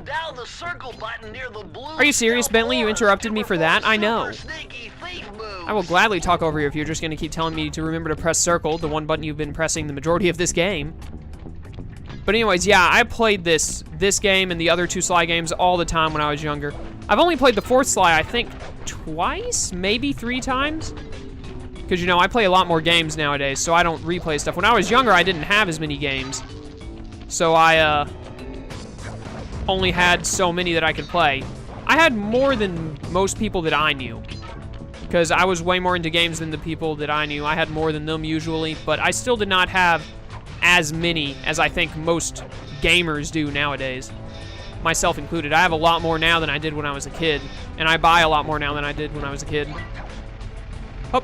Hold down the circle button near the blue. Are you serious, Bentley? You interrupted me for that? I know. I will gladly talk over you if you're just going to keep telling me to remember to press circle, the one button you've been pressing the majority of this game. But anyways, yeah, I played this game and the other 2 Sly games all the time when I was younger. I've only played the 4th Sly, I think, twice, maybe 3 times. Because, you know, I play a lot more games nowadays, so I don't replay stuff. When I was younger, I didn't have as many games. So I only had so many that I could play. I had more than most people that I knew. Because I was way more into games than the people that I knew. I had more than them usually, but I still did not have as many as I think most gamers do nowadays. Myself included. I have a lot more now than I did when I was a kid. And I buy a lot more now than I did when I was a kid. Oh.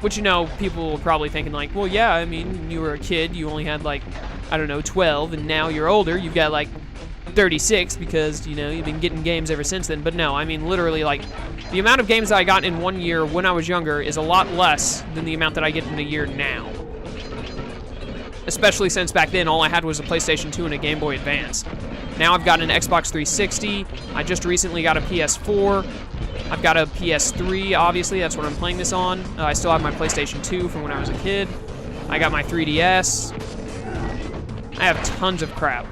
Which, you know, people were probably thinking like, well, yeah, I mean, you were a kid, you only had like, I don't know, 12, and now you're older, you've got like 36 because, you know, you've been getting games ever since then. But no, I mean, literally, like, the amount of games that I got in 1 year when I was younger is a lot less than the amount that I get in a year now. Especially since back then, all I had was a PlayStation 2 and a Game Boy Advance. Now I've got an Xbox 360. I just recently got a PS4. I've got a PS3, obviously. That's what I'm playing this on. I still have my PlayStation 2 from when I was a kid. I got my 3DS. I have tons of crap.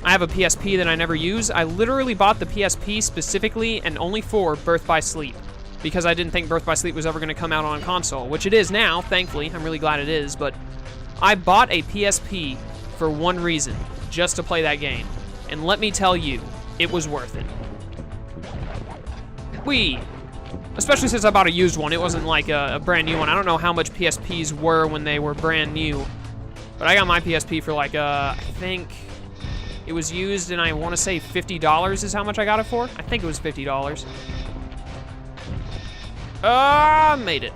I have a PSP that I never use. I literally bought the PSP specifically and only for Birth by Sleep, because I didn't think Birth by Sleep was ever going to come out on a console, which it is now, thankfully. I'm really glad it is, but I bought a PSP for one reason, just to play that game. And let me tell you, it was worth it. Especially since I bought a used one. It wasn't like a brand new one. I don't know how much PSPs were when they were brand new, but I got my PSP for like, I think it was used, and I want to say $50 is how much I got it for. I think it was $50. Made it.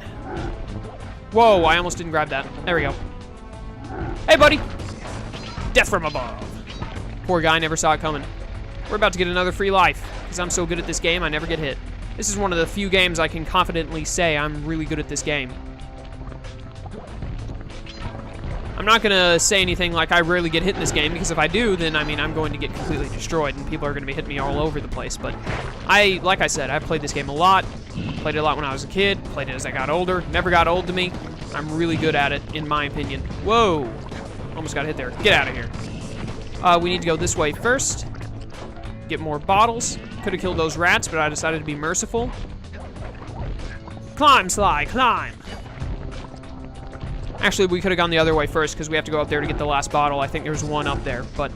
Whoa, I almost didn't grab that. There we go. Hey, buddy. Death from above. Poor guy never saw it coming. We're about to get another free life, because I'm so good at this game, I never get hit. This is one of the few games I can confidently say I'm really good at this game. I'm not going to say anything like I rarely get hit in this game, because if I do, then, I mean, I'm going to get completely destroyed, and people are going to be hitting me all over the place. But like I said, I've played this game a lot. Played it a lot when I was a kid. Played it as I got older. Never got old to me. I'm really good at it, in my opinion. Whoa. Almost got hit there. Get out of here. We need to go this way first. Get more bottles. Could have killed those rats, but I decided to be merciful. Climb, Sly, climb. Actually, we could have gone the other way first, because we have to go up there to get the last bottle. I think there's one up there, but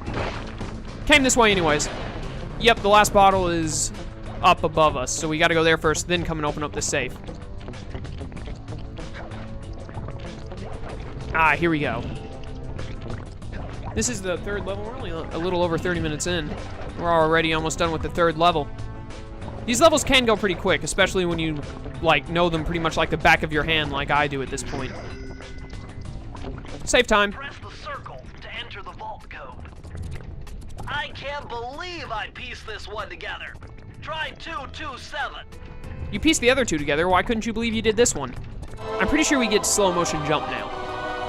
came this way anyways. Yep, the last bottle is up above us, so we got to go there first, then come and open up the safe. Ah, here we go. This is the 3rd level. We're only a little over 30 minutes in. We're already almost done with the 3rd level. These levels can go pretty quick, especially when you, like, know them pretty much like the back of your hand, like I do at this point. Save time. Press the circle to enter the vault code. I can't believe I pieced this one together. Try 227. You pieced the other 2 together. Why couldn't you believe you did this one? I'm pretty sure we get slow motion jump now,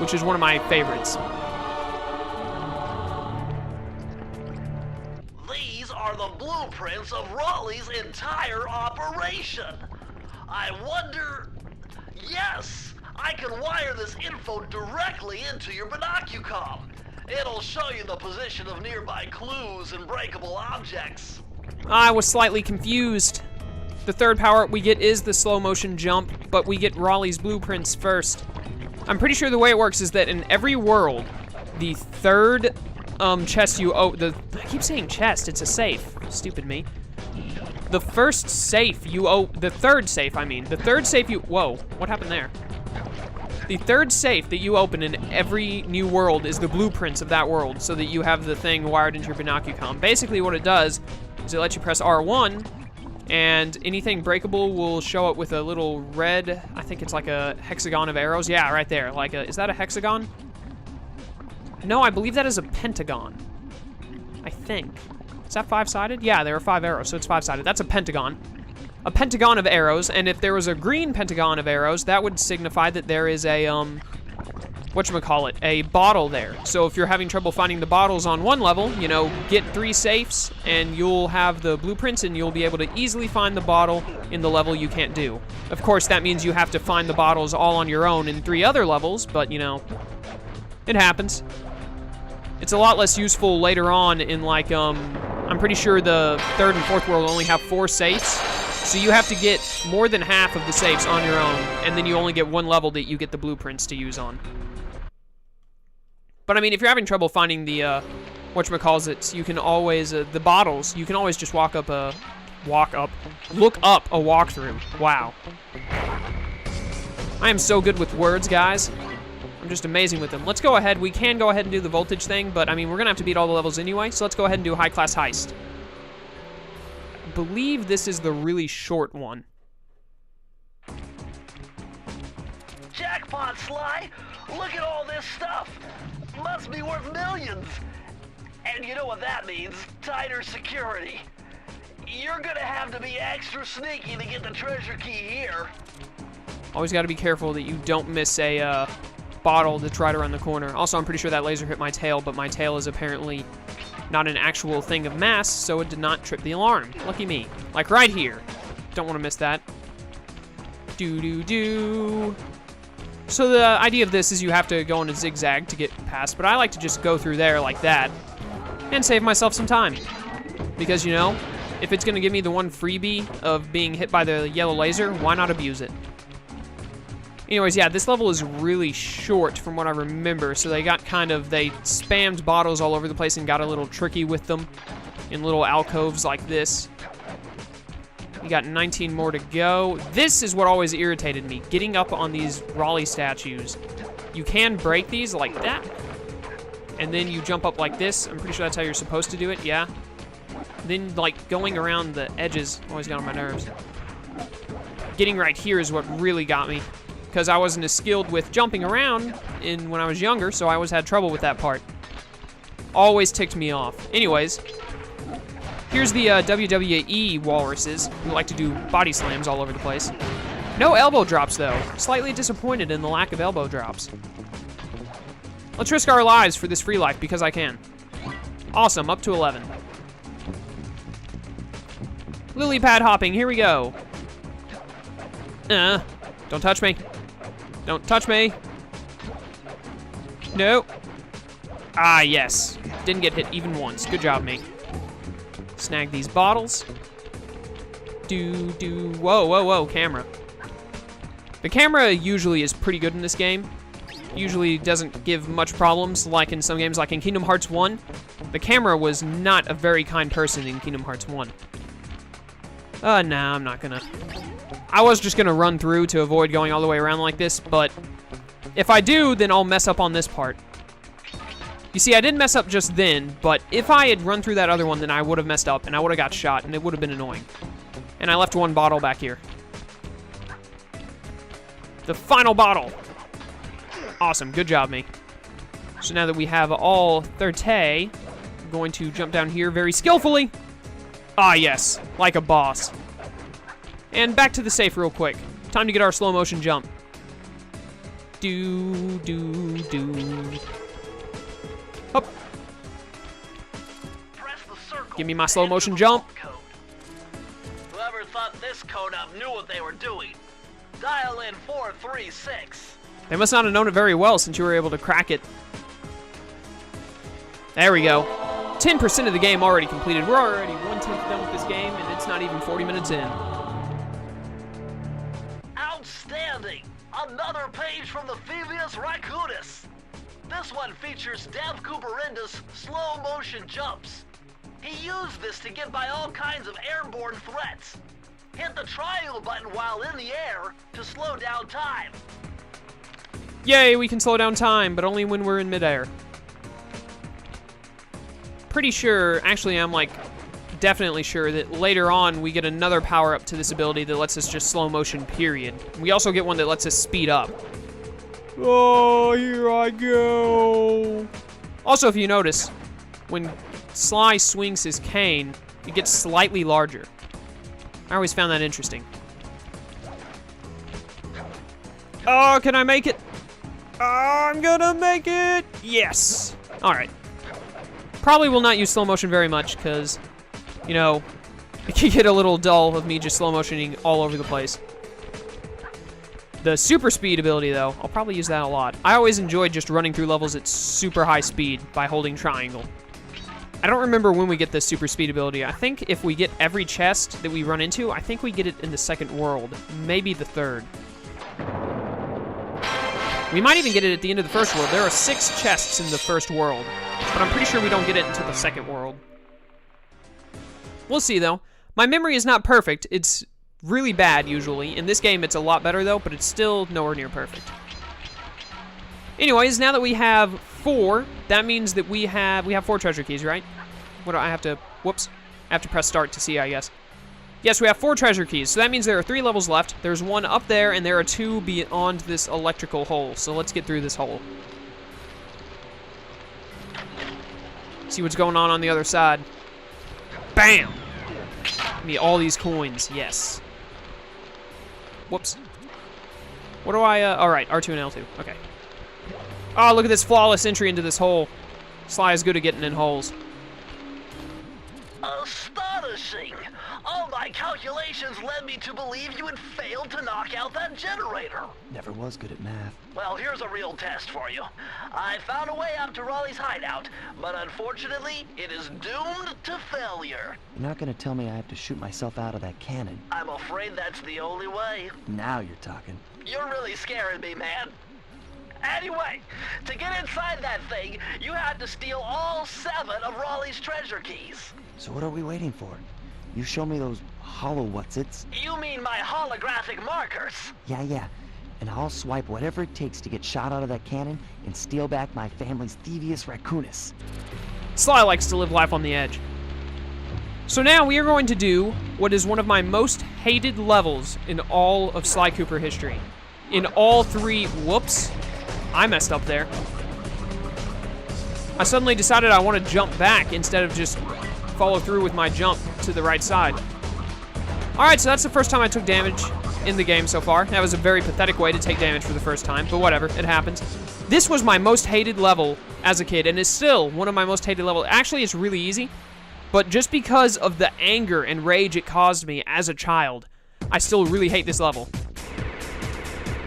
which is one of my favorites. These are the blueprints of Raleigh's entire operation. I wonder... Yes! I can wire this info directly into your binocucom. It'll show you the position of nearby clues and breakable objects. I was slightly confused. The 3rd power-up we get is the slow motion jump, but we get Raleigh's blueprints first. I'm pretty sure the way it works is that in every world, the 3rd chest you I keep saying chest, it's a safe. Stupid me. The 1st safe you the 3rd safe, I mean. The 3rd safe you, whoa, what happened there? The 3rd safe that you open in every new world is the blueprints of that world, so that you have the thing wired into your binocucom. Basically what it does is it lets you press R1, and anything breakable will show up with a little red, I think it's like a hexagon of arrows. Yeah, right there. Like is that a hexagon? No, I believe that is a pentagon. I think. Is that 5-sided? Yeah, there are 5 arrows, so it's 5-sided. That's a pentagon. A pentagon of arrows, and if there was a green pentagon of arrows, that would signify that there is a whatchamacallit, a bottle there. So if you're having trouble finding the bottles on one level, you know, get 3 safes and you'll have the blueprints and you'll be able to easily find the bottle in the level you can't do. Of course, that means you have to find the bottles all on your own in 3 other levels, but you know, it happens. It's a lot less useful later on in like, I'm pretty sure the 3rd and 4th world only have 4 safes. So you have to get more than half of the safes on your own, and then you only get 1 level that you get the blueprints to use on. But I mean, if you're having trouble finding the, whatchamacallit, you can always, the bottles, you can always just look up a walkthrough. Wow. I am so good with words, guys. I'm just amazing with them. Let's go ahead. We can go ahead and do the voltage thing, but I mean, we're gonna have to beat all the levels anyway, so let's go ahead and do a high-class heist. I believe this is the really short one. Jackpot, Sly! Look at all this stuff! Must be worth millions! And you know what that means? Tighter security. You're gonna have to be extra sneaky to get the treasure key here. Always gotta be careful that you don't miss a, bottle that's right around the corner. Also, I'm pretty sure that laser hit my tail, but my tail is apparently not an actual thing of mass, so it did not trip the alarm. Lucky me. Like right here. Don't want to miss that. Do-do-do. So the idea of this is you have to go in a zigzag to get past, but I like to just go through there like that and save myself some time. Because, you know, if it's going to give me the one freebie of being hit by the yellow laser, why not abuse it? Anyways, yeah, this level is really short from what I remember, so they spammed bottles all over the place and got a little tricky with them in little alcoves like this. You got 19 more to go. This is what always irritated me, getting up on these Raleigh statues. You can break these like that, and then you jump up like this. I'm pretty sure that's how you're supposed to do it, yeah. Then, like, going around the edges always got on my nerves. Getting right here is what really got me, because I wasn't as skilled with jumping around when I was younger, so I always had trouble with that part. Always ticked me off. Anyways, here's the WWE Walruses, who like to do body slams all over the place. No elbow drops, though. Slightly disappointed in the lack of elbow drops. Let's risk our lives for this free life, because I can. Awesome, up to 11. Lily pad hopping, here we go. Don't touch me. Don't touch me. No. Ah, yes. Didn't get hit even once. Good job, me. Snag these bottles. Whoa, whoa, whoa, camera. The camera usually is pretty good in this game. Usually doesn't give much problems, like in some games, like in Kingdom Hearts 1. The camera was not a very kind person in Kingdom Hearts 1. Nah, I'm not gonna. I was just gonna run through to avoid going all the way around like this, but if I do, then I'll mess up on this part. You see, I didn't mess up just then, but if I had run through that other one, then I would have messed up, and I would have got shot, and it would have been annoying. And I left 1 bottle back here. The final bottle. Awesome, good job, me. So now that we have all 30, I'm going to jump down here very skillfully. Ah, yes, like a boss. And back to the safe real quick. Time to get our slow motion jump. Up. Give me my slow motion jump. Whoever thought this code up knew what they were doing. Dial in 436. They must not have known it very well since you were able to crack it. There we go. 10% of the game already completed. We're already 1/10 done with this game, and it's not even 40 minutes in. Outstanding! Another page from the Thievius Raccoonus. This one features Dev Cooperenda's slow motion jumps. He used this to get by all kinds of airborne threats. Hit the triangle button while in the air to slow down time. Yay, we can slow down time, but only when we're in midair. Pretty sure, actually I'm like definitely sure that later on we get another power up to this ability that lets us just slow motion, period. We also get one that lets us speed up. Oh, here I go. Also, if you notice, when Sly swings his cane, it gets slightly larger. I always found that interesting. Oh, can I make it? I'm gonna make it! Yes! Alright. Probably will not use slow motion very much, because, you know, it can get a little dull of me just slow motioning all over the place. The super speed ability, though, I'll probably use that a lot. I always enjoyed just running through levels at super high speed by holding triangle. I don't remember when we get the super speed ability. I think if we get every chest that we run into, I think we get it in the second world. Maybe the third. We might even get it at the end of the first world. There are 6 chests in the first world, but I'm pretty sure we don't get it until the second world. We'll see, though. My memory is not perfect. It's really bad, usually. In this game, it's a lot better, though, but it's still nowhere near perfect. Anyways, now that we have 4, that means that we have 4 treasure keys, right? What do I have to... Whoops. I have to press start to see, I guess. Yes, we have 4 treasure keys, so that means there are 3 levels left. There's 1 up there, and there are 2 beyond this electrical hole. So let's get through this hole. See what's going on the other side. Bam! Give me all these coins, yes. Whoops. What do I, alright, R2 and L2, okay. Oh, look at this flawless entry into this hole. Sly is good at getting in holes. Astonishing! All my calculations led me to believe you had failed to knock out that generator. Never was good at math. Well, here's a real test for you. I found a way out to Raleigh's hideout, but unfortunately, it is doomed to failure. You're not gonna tell me I have to shoot myself out of that cannon. I'm afraid that's the only way. Now you're talking. You're really scaring me, man. Anyway, to get inside that thing, you had to steal all 7 of Raleigh's treasure keys. So what are we waiting for? You show me those hollow what's-its? You mean my holographic markers? Yeah. And I'll swipe whatever it takes to get shot out of that cannon and steal back my family's Thievius Raccoonus. Sly likes to live life on the edge. So now we are going to do what is one of my most hated levels in all of Sly Cooper history. In all 3... Whoops. I messed up there. I suddenly decided I want to jump back instead of just follow through with my jump to the right side. Alright, so that's the first time I took damage in the game so far. That was a very pathetic way to take damage for the first time, but whatever, it happens. This was my most hated level as a kid, and is still one of my most hated levels. Actually, it's really easy, but just because of the anger and rage it caused me as a child, I still really hate this level.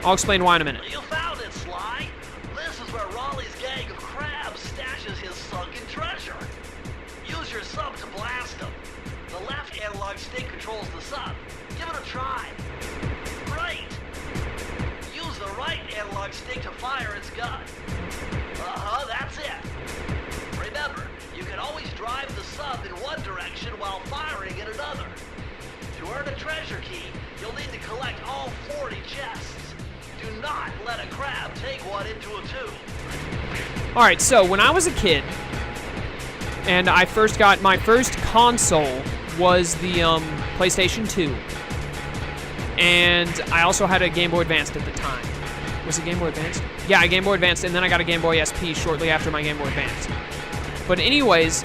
I'll explain why in a minute. You found it, Sly. This is where Raleigh's gang of crabs stashes his sunken treasure. Use your sub to blast him. The left analog stick controls the sub. Give it a try. Right. Use the right analog stick to fire its gun. That's it. Remember, you can always drive the sub in one direction while firing in another. To earn a treasure key, you'll need to collect all 40 chests. Do not let a crab take one into a tube. Alright, so when I was a kid, and I first got my first console was the PlayStation 2. And I also had a Game Boy Advance at the time. Was it Game Boy Advance? Yeah, a Game Boy Advance, and then I got a Game Boy SP shortly after my Game Boy Advance. But anyways,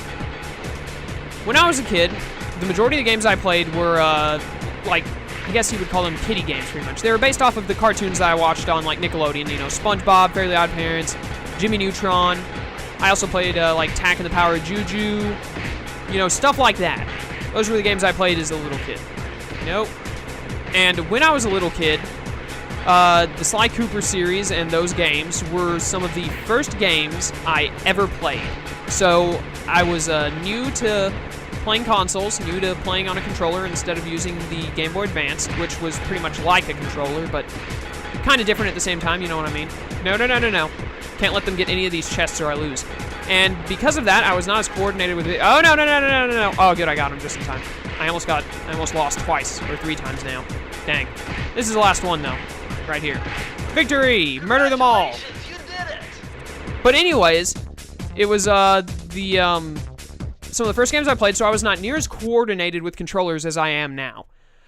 when I was a kid, the majority of the games I played were, like, I guess you would call them kiddie games, pretty much. They were based off of the cartoons that I watched on, like, Nickelodeon, you know, SpongeBob, Fairly Odd Parents, Jimmy Neutron. I also played, like, Tak and the Power of Juju, you know, stuff like that. Those were the games I played as a little kid. Nope. And when I was a little kid, the Sly Cooper series and those games were some of the first games I ever played. So I was new to playing consoles, new to playing on a controller instead of using the Game Boy Advance, which was pretty much like a controller, but kind of different at the same time, you know what I mean? No. Can't let them get any of these chests or I lose. And because of that, I was not as coordinated with it. Oh, no. Oh, good, I got him just in time. I almost lost twice, or 3 times now. Dang. This is the last one, though. Right here. Victory! Murder them all! You did it! But anyways, it was, some of the first games I played, so I was not near as coordinated with controllers as I am now.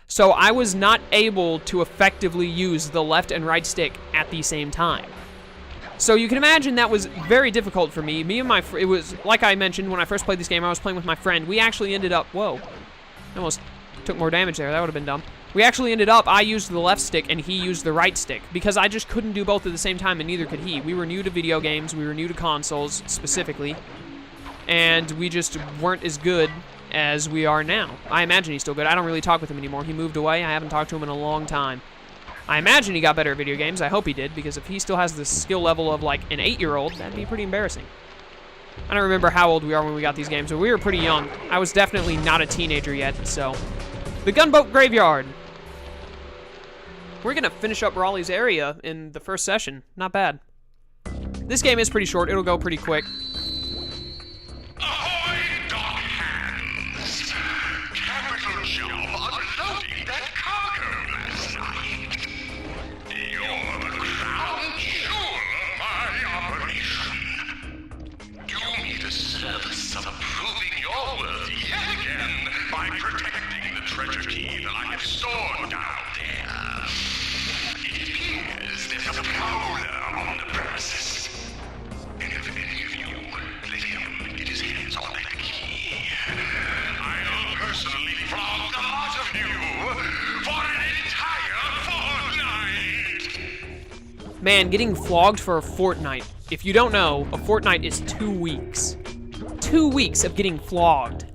So I was not able to effectively use the left and right stick at the same time. So you can imagine that was very difficult for me. It was, like I mentioned, when I first played this game, I was playing with my friend. We actually ended up, whoa, I almost took more damage there. That would have been dumb. We actually ended up, I used the left stick and he used the right stick because I just couldn't do both at the same time and neither could he. We were new to video games, we were new to consoles specifically, and we just weren't as good as we are now. I imagine he's still good. I don't really talk with him anymore. He moved away. I haven't talked to him in a long time. I imagine he got better at video games. I hope he did, because if he still has the skill level of like an 8-year-old, that'd be pretty embarrassing. I don't remember how old we are when we got these games, but we were pretty young. I was definitely not a teenager yet, so. The Gunboat Graveyard. We're gonna finish up Raleigh's area in the first session. Not bad. This game is pretty short. It'll go pretty quick. Ahoy, dog hands! Capital job unloading that cargo last night. You're the crown jewel of my operation. Do me the service of proving your worth yet again by protecting the treasure key that I have stored down there. It appears there's a prowler on the premises. And if any of you let him get his hands on that key, I'll personally flog the lot of you for an entire fortnight. Man, getting flogged for a fortnight. If you don't know, a fortnight is 2 weeks. 2 weeks of getting flogged.